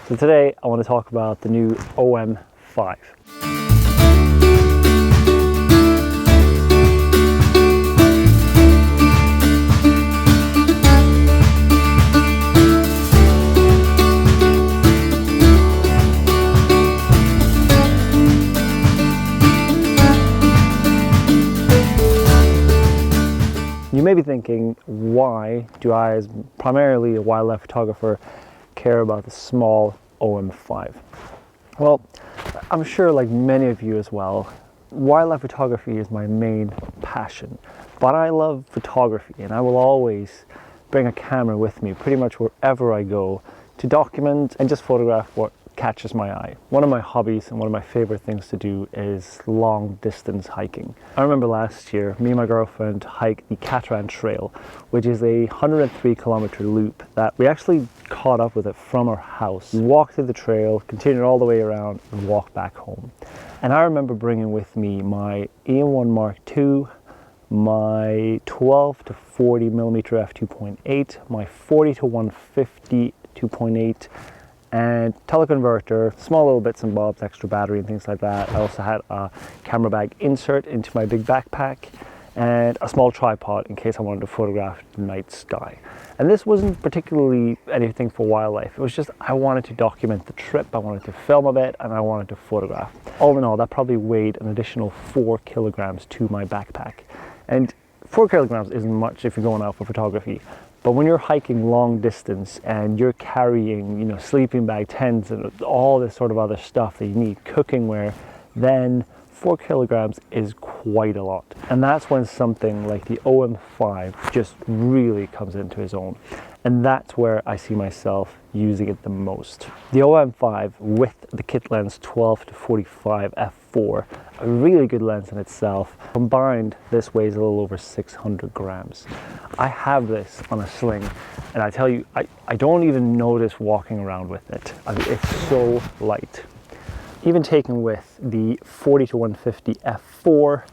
So today I want to talk about the new OM-5. You may be thinking, why do I, as primarily a wildlife photographer, care about the small OM-5? Well, I'm sure like many of you as well, wildlife photography is my main passion. But I love photography and I will always bring a camera with me pretty much wherever I go to document and just photograph what catches my eye. One of my hobbies and one of my favorite things to do is long distance hiking. I remember last year, me and my girlfriend hiked the Cataract Trail, which is a 103-kilometer loop that we actually caught up with it from our house. We walked through the trail, continued all the way around, and walked back home. And I remember bringing with me my EM1 Mark II, my 12 to 40 millimeter f2.8, my 40 to 150 2.8, and teleconverter, small little bits and bobs, extra battery and things like that. I also had a camera bag insert into my big backpack and a small tripod in case I wanted to photograph the night sky. And this wasn't particularly anything for wildlife. It was just I wanted to document the trip, I wanted to film a bit, and I wanted to photograph. All in all, that probably weighed an additional 4 kilograms to my backpack. And 4 kilograms isn't much if you're going out for photography. But when you're hiking long distance and you're carrying, sleeping bag, tents, and all this sort of other stuff that you need, cooking wear, then 4 kilograms is quite a lot. And that's when something like the OM-5 just really comes into its own. And that's where I see myself using it the most. The OM-5 with the kit lens 12 to 45 f4, a really good lens in itself. Combined, this weighs a little over 600 grams. I have this on a sling, and I tell you, I don't even notice walking around with it. It's so light. Even taken with the 40 to 150 f4,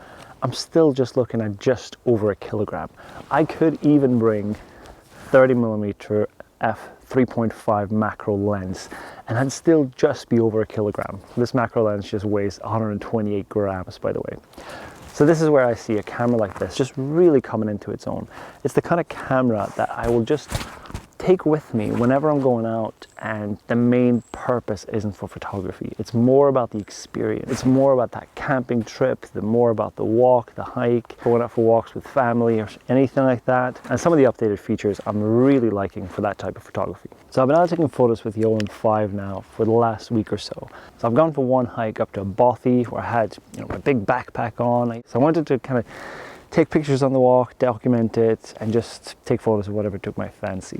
I'm still just looking at just over a kilogram. I could even bring 30 millimeter f3.5 macro lens and I'd still just be over a kilogram. This macro lens just weighs 128 grams, by the way. So this is where I see a camera like this just really coming into its own. It's the kind of camera that I will just take with me whenever I'm going out, and the main purpose isn't for photography. It's more about the experience. It's more about that camping trip, more about the walk, the hike, going out for walks with family or anything like that. And some of the updated features I'm really liking for that type of photography. So I've been out taking photos with the OM-5 now for the last week or so. So I've gone for one hike up to Bothy where I had my big backpack on. So I wanted to kind of take pictures on the walk, document it, and just take photos of whatever took my fancy.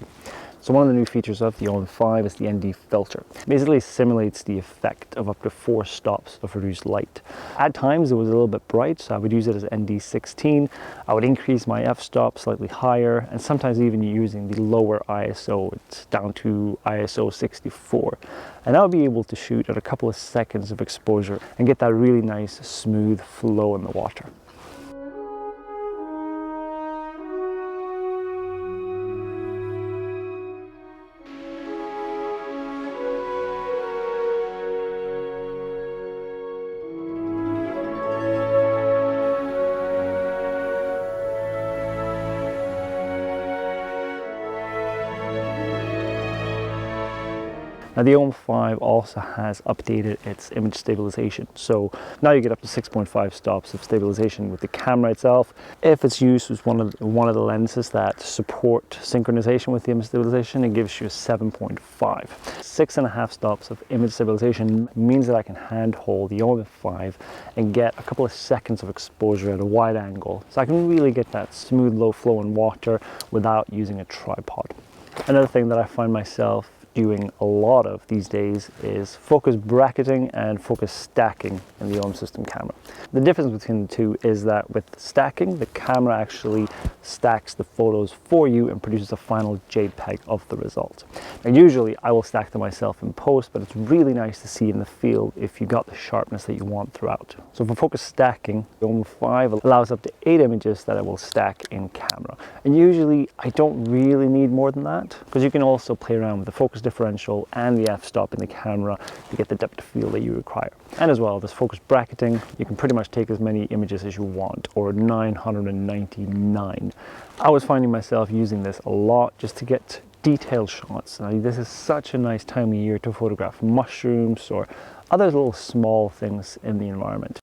So one of the new features of the OM-5 is the ND filter. It basically simulates the effect of up to 4 stops of reduced light. At times it was a little bit bright, so I would use it as ND16. I would increase my f-stop slightly higher, and sometimes even using the lower ISO. It's down to ISO 64. And I would be able to shoot at a couple of seconds of exposure and get that really nice smooth flow in the water. Now the OM-5 also has updated its image stabilization. So now you get up to 6.5 stops of stabilization with the camera itself. If it's used with one of the lenses that support synchronization with the image stabilization, it gives you 7.5. 6.5 stops of image stabilization means that I can handhold the OM-5 and get a couple of seconds of exposure at a wide angle. So I can really get that smooth, low flow in water without using a tripod. Another thing that I find myself doing a lot of these days is focus bracketing and focus stacking in the OM system camera. The difference between the two is that with stacking, the camera actually stacks the photos for you and produces a final JPEG of the result. Now usually I will stack them myself in post, but it's really nice to see in the field if you got the sharpness that you want throughout. So for focus stacking, the OM-5 allows up to 8 images that I will stack in camera. And usually I don't really need more than that, because you can also play around with the focus differential and the f-stop in the camera to get the depth of field that you require. And as well, this focus bracketing, you can pretty much take as many images as you want, or 999. I was finding myself using this a lot just to get detailed shots. Now, this is such a nice time of year to photograph mushrooms or other little small things in the environment.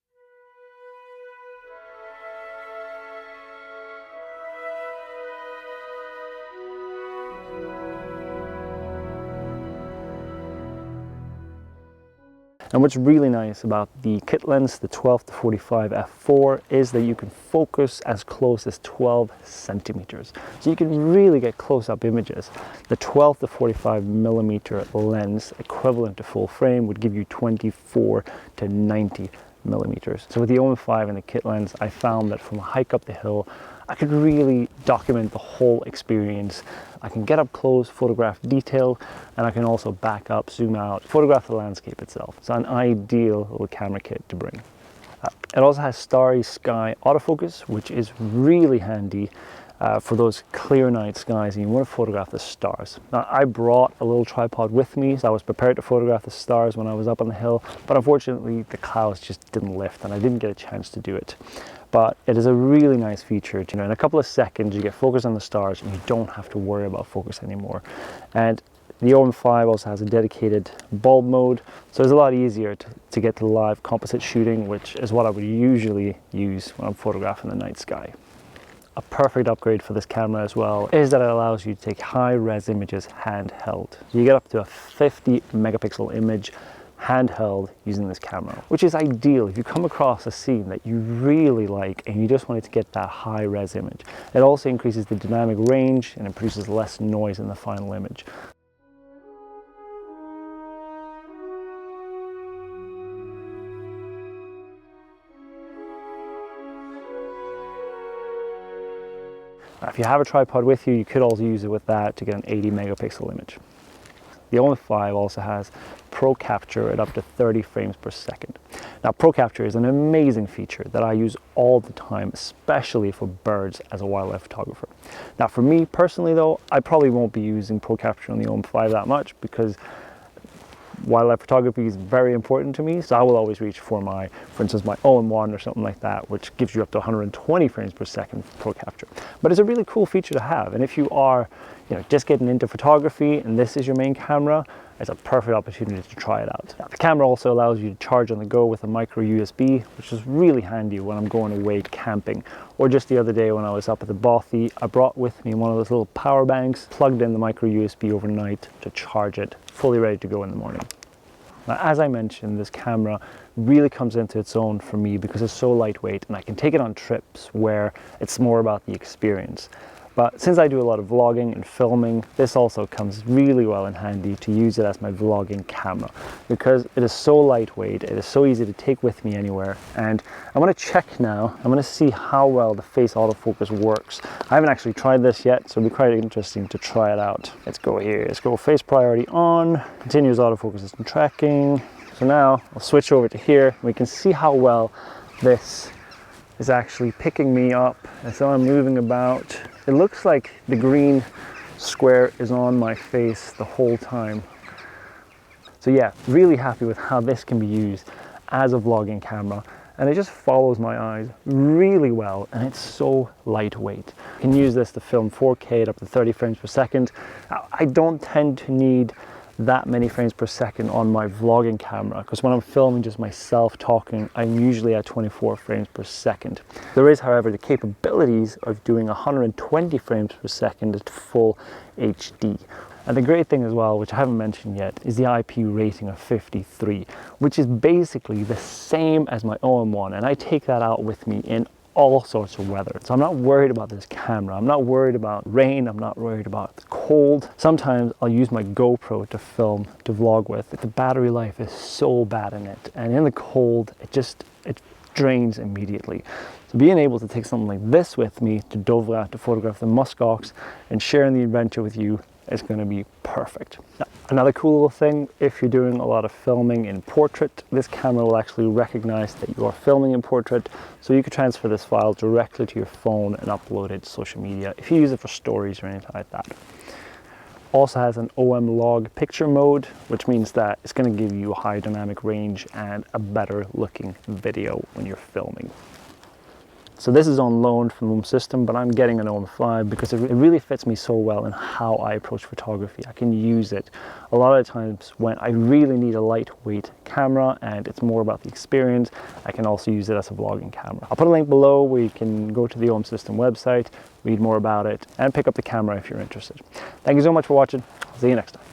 And what's really nice about the kit lens, the 12-45 f4, is that you can focus as close as 12 centimeters. So you can really get close-up images. The 12-45 millimeter lens, equivalent to full frame, would give you 24 to 90 millimeters. So with the OM-5 and the kit lens, I found that from a hike up the hill, I could really document the whole experience. I can get up close, photograph detail, and I can also back up, zoom out, photograph the landscape itself. It's an ideal little camera kit to bring. It also has Starry Sky Autofocus, which is really handy for those clear night skies and you want to photograph the stars. Now, I brought a little tripod with me, so I was prepared to photograph the stars when I was up on the hill, but unfortunately the clouds just didn't lift and I didn't get a chance to do it. But it is a really nice feature. You know, in a couple of seconds you get focus on the stars and you don't have to worry about focus anymore. And the OM-5 also has a dedicated bulb mode, so it's a lot easier to get to live composite shooting, which is what I would usually use when I'm photographing the night sky. A perfect upgrade for this camera as well is that it allows you to take high-res images handheld. You get up to a 50 megapixel image handheld using this camera, which is ideal if you come across a scene that you really like and you just wanted to get that high-res image. It also increases the dynamic range and it produces less noise in the final image. Now, if you have a tripod with you, you could also use it with that to get an 80 megapixel image. The OM-5 also has Pro Capture at up to 30 frames per second. Now, Pro Capture is an amazing feature that I use all the time, especially for birds as a wildlife photographer. Now, for me personally though, I probably won't be using Pro Capture on the OM-5 that much because wildlife photography is very important to me, so I will always reach for instance, my OM-1 or something like that, which gives you up to 120 frames per second for Pro Capture. But it's a really cool feature to have, and if you are, just getting into photography and this is your main camera, it's a perfect opportunity to try it out. Now, the camera also allows you to charge on the go with a micro USB, which is really handy when I'm going away camping. Or just the other day when I was up at the Bothy, I brought with me one of those little power banks, plugged in the micro USB overnight to charge it, fully ready to go in the morning. Now, as I mentioned, this camera really comes into its own for me because it's so lightweight and I can take it on trips where it's more about the experience. But since I do a lot of vlogging and filming, this also comes really well in handy to use it as my vlogging camera because it is so lightweight, it is so easy to take with me anywhere. And I'm going to check now, I'm going to see how well the face autofocus works. I haven't actually tried this yet, so it'll be quite interesting to try it out. Let's go here, let's go face priority on, continuous autofocus system tracking. So now I'll switch over to here, we can see how well this is actually picking me up. And so I'm moving about. It looks like the green square is on my face the whole time. So yeah, really happy with how this can be used as a vlogging camera. And it just follows my eyes really well, and it's so lightweight. You can use this to film 4K at up to 30 frames per second. I don't tend to need that many frames per second on my vlogging camera because when I'm filming just myself talking, I'm usually at 24 frames per second. There is, however, the capabilities of doing 120 frames per second at full HD. And the great thing as well, which I haven't mentioned yet, is the IP rating of 53, which is basically the same as my OM-1, and I take that out with me in all sorts of weather. So I'm not worried about this camera. I'm not worried about rain. I'm not worried about the cold. Sometimes I'll use my GoPro to film, to vlog with. The battery life is so bad in it. And in the cold, it drains immediately. So being able to take something like this with me to Dovra to photograph the muskox and sharing the adventure with you is going to be perfect. Now, another cool little thing, if you're doing a lot of filming in portrait, this camera will actually recognize that you are filming in portrait, so you can transfer this file directly to your phone and upload it to social media if you use it for stories or anything like that. Also has an OM log picture mode, which means that it's going to give you a high dynamic range and a better looking video when you're filming. So this is on loan from OM System, but I'm getting an OM-5 because it really fits me so well in how I approach photography. I can use it a lot of times when I really need a lightweight camera and it's more about the experience. I can also use it as a vlogging camera. I'll put a link below where you can go to the OM System website, read more about it, and pick up the camera if you're interested. Thank you so much for watching. I'll see you next time.